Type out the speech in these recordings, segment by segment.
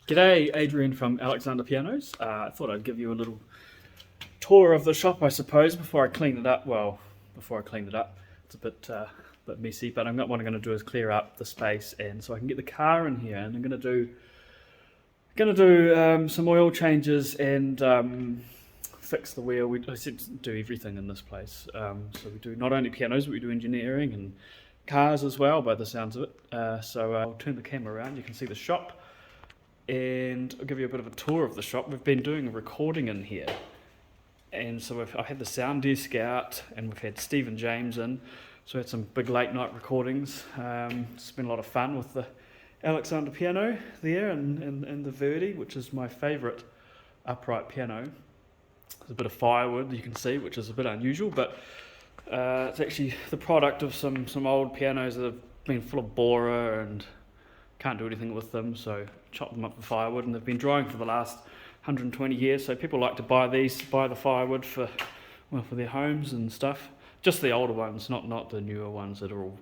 G'day, Adrian from Alexander Pianos. I thought I'd give you a little tour of the shop, I suppose, before I clean it up. Well, before I clean it up, it's a bit messy, but what I'm going to do is clear up the space, and so I can get the car in here. And I'm going to do some oil changes and fix the wheel. I said to do everything in this place. So we do not only pianos, but we do engineering and cars as well, by the sounds of it. So I'll turn the camera around. You can see the shop. And I'll give you a bit of a tour of the shop. We've been doing a recording in here, and so I had the sound desk out, and we've had Steve and James in, so we had some big late night recordings. It's been a lot of fun with the Alexander piano there and the Verdi, which is my favourite upright piano. There's a bit of firewood you can see, which is a bit unusual, but it's actually the product of some old pianos that have been full of borer and can't do anything with them, so chop them up for firewood, and they've been drying for the last 120 years, so people like to buy the firewood for their homes and stuff. Just the older ones, not the newer ones that are all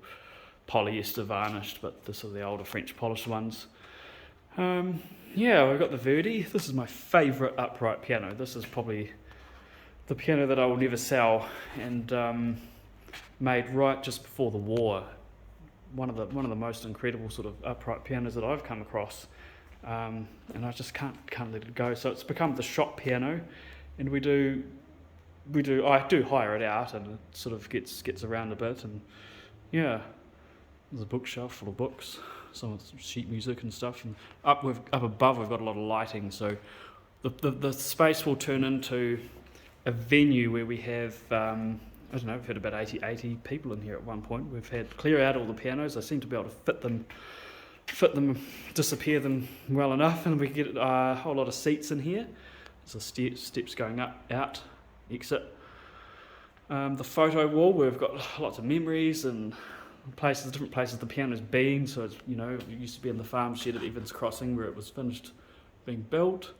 polyester varnished, but the older French polished ones. Yeah, we've got the Verdi. This is my favourite upright piano. This is probably the piano that I will never sell, and made right just before the war. One of the most incredible sort of upright pianos that I've come across, and I just can't let it go. So it's become the shop piano, and I do hire it out, and it sort of gets around a bit. And yeah, there's a bookshelf full of books, some of the sheet music and stuff. And up above we've got a lot of lighting, so the space will turn into a venue where we have. I don't know, we've had about 80 people in here at one point. We've had clear out all the pianos. I seem to be able to fit them, disappear them well enough, and we get a whole lot of seats in here. There's steps going up, out, exit. The photo wall, we've got lots of memories and different places the piano's been. So it's, it used to be in the farm shed at Evans Crossing where it was finished being built.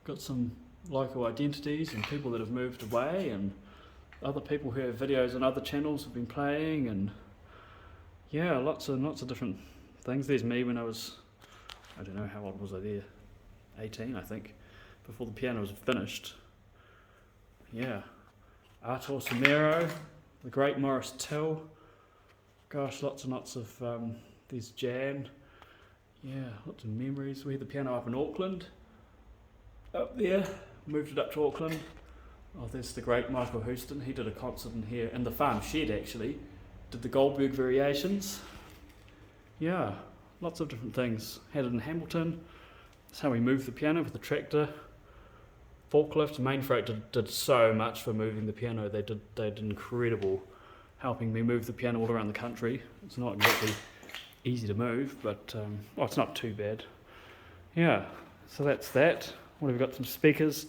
Got some local identities and people that have moved away, and other people who have videos on other channels have been playing, and yeah, lots of different things. There's me when I was, I don't know, how old was I there? 18, I think, before the piano was finished. Yeah, Artur Samero, the great Maurice Till. Gosh, lots and lots of, there's Jan. Yeah, lots of memories. We had the piano up in Auckland, up there, moved it up to Auckland. Oh, there's the great Michael Houston. He did a concert in here, in the farm shed actually. Did the Goldberg variations. Yeah, lots of different things. Had it in Hamilton. That's how we moved the piano with the tractor. Forklift, Mainfreight did so much for moving the piano. They did incredible helping me move the piano all around the country. It's not exactly easy to move, but it's not too bad. Yeah, so that's that. What have we got? Some speakers.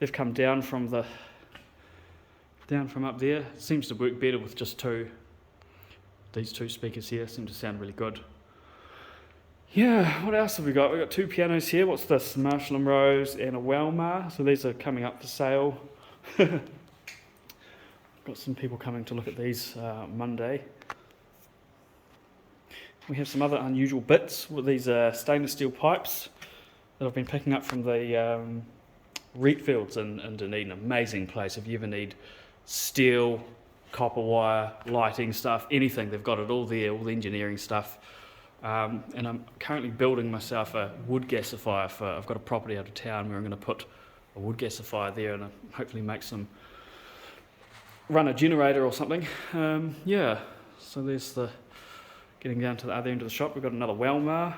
They've come down from up there. It seems to work better with just two. These two speakers here seem to sound really good. Yeah, what else have we got? We've got two pianos here. What's this? Marshall and Rose and a Welmar. So these are coming up for sale. Got some people coming to look at these Monday. We have some other unusual bits with these stainless steel pipes that I've been picking up from the Reedfields in Dunedin. Amazing place. If you ever need steel, copper wire, lighting stuff, anything, they've got it all there, all the engineering stuff. And I'm currently building myself a wood gasifier I've got a property out of town where I'm going to put a wood gasifier there and hopefully run a generator or something. Yeah, so there's getting down to the other end of the shop. We've got another Welmar.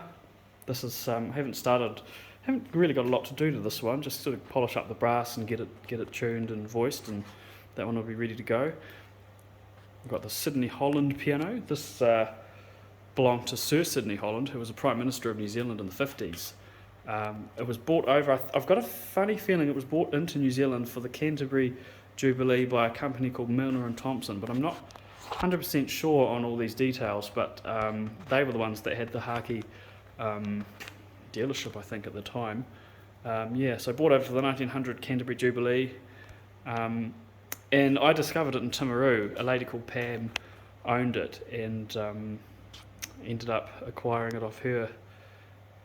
This is, haven't really got a lot to do to this one, just sort of polish up the brass and get it tuned and voiced, and that one will be ready to go. We've got the Sydney Holland piano. This belonged to Sir Sydney Holland, who was a Prime Minister of New Zealand in the 50s. It was brought over, I've got a funny feeling it was brought into New Zealand for the Canterbury Jubilee by a company called Milner and Thompson, but I'm not 100% sure on all these details, but they were the ones that had the Haki dealership, I think, at the time. So I bought over for the 1900 Canterbury Jubilee, and I discovered it in Timaru. A lady called Pam owned it, and ended up acquiring it off her.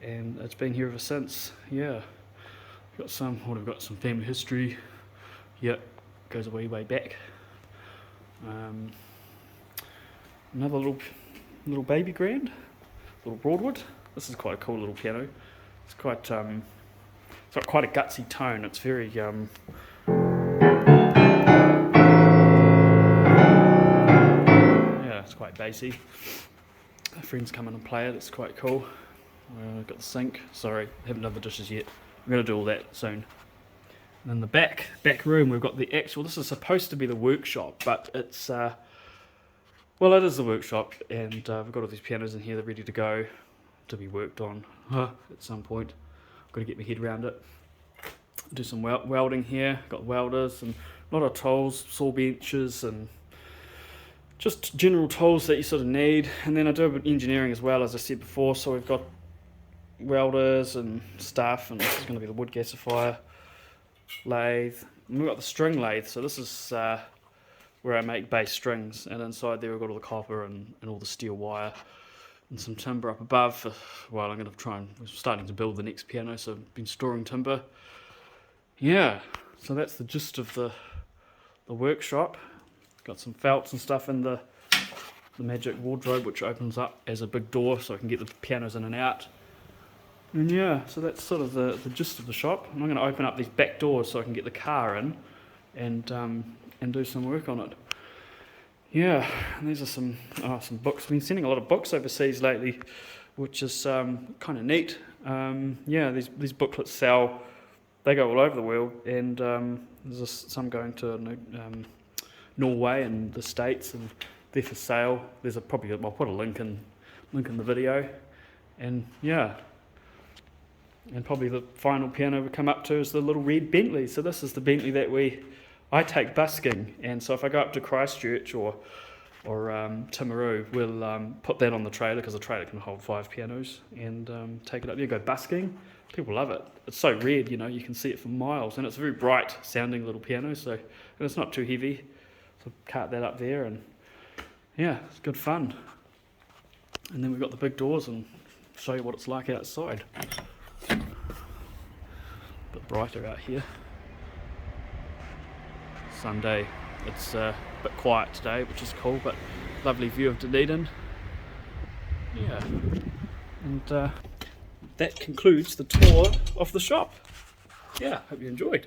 and it's been here ever since. Yeah, we've got some family history. Yeah, goes way back. Another little baby grand, little Broadwood. This is quite a cool little piano. It's got quite a gutsy tone. It's very yeah, it's quite bassy. My friends come in and play it. It's quite cool. Got the sink. Sorry, haven't done the dishes yet. I'm gonna do all that soon. And in the back room, we've got the actual. This is supposed to be the workshop, but it's well, it is the workshop, and we've got all these pianos in here. They're ready to go to be worked on at some point. I've got to get my head around it. Do some welding here. Got welders and a lot of tools, saw benches, and just general tools that you sort of need. And then I do a bit of engineering as well, as I said before. So we've got welders and stuff, and this is going to be the wood gasifier lathe. And we've got the string lathe. So this is where I make bass strings, and inside there we've got all the copper and all the steel wire and some timber up above. Well, I'm going to we're starting to build the next piano, so I've been storing timber. Yeah, so that's the gist of the workshop. Got some felts and stuff in the magic wardrobe, which opens up as a big door so I can get the pianos in and out. And yeah, so that's sort of the gist of the shop. And I'm going to open up these back doors so I can get the car in and do some work on it. Yeah, and these are some books. I've been sending a lot of books overseas lately, which is kind of neat. Yeah, these booklets sell. They go all over the world, and there's some going to Norway and the States, and they're for sale. I'll put a link in the video, and yeah. And probably the final piano we come up to is the little Red Bentley. So this is the Bentley that I take busking, and so if I go up to Christchurch or Timaru, we'll put that on the trailer, because the trailer can hold 5 pianos, and take it up there, go busking. People love it. It's so red, you can see it for miles, and it's a very bright sounding little piano, and it's not too heavy. So cart that up there, and yeah, it's good fun. And then we've got the big doors, and show you what it's like outside. A bit brighter out here. Sunday. It's a bit quiet today, which is cool, but lovely view of Dunedin. Yeah, and that concludes the tour of the shop. Yeah, hope you enjoyed.